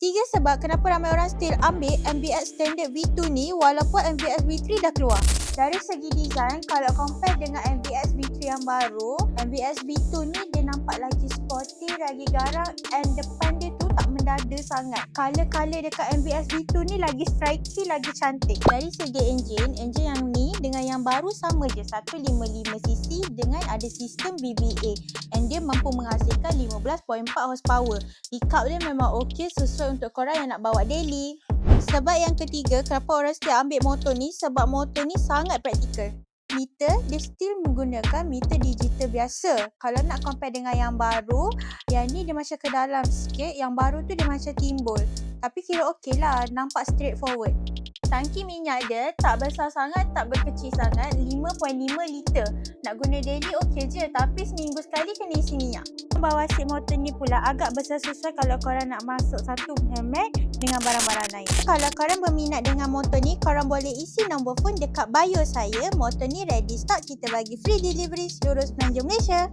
Tiga sebab kenapa ramai orang still ambil MVX Standard V2 ni walaupun MVX V3 dah keluar. Dari segi design, kalau compare dengan MVX V3 yang baru, MVX V2 ni dia nampak lagi sporty, lagi garang, and depan dia tu tak mendada sangat. Color-color dekat MVX V2 ni lagi striky, lagi cantik. Dari segi engine yang ni dengan yang baru sama je, 155cc dengan ada sistem VVA, and dia mampu menghasilkan 15.4 horsepower. Pickup dia memang okey, sesuai untuk korang yang nak bawa daily. Sebab yang ketiga, kenapa orang still ambil motor ni? Sebab motor ni sangat praktikal. Meter, dia still menggunakan meter digital biasa. Kalau nak compare dengan yang baru, yang ni dia macam ke dalam sikit, yang baru tu dia macam timbul. Tapi kira okey lah, nampak straightforward. Tangki minyak dia tak besar sangat, tak berkecil sangat, 5.5 liter. Nak guna daily okey je, tapi seminggu sekali kena isi minyak. Bawah seat motor ni pula agak besar sesuai kalau korang nak masuk satu helmet dengan barang-barang lain. Kalau korang berminat dengan motor ni, korang boleh isi nombor phone dekat bio saya. Motor ni ready stock, kita bagi free delivery seluruh semenanjung Malaysia.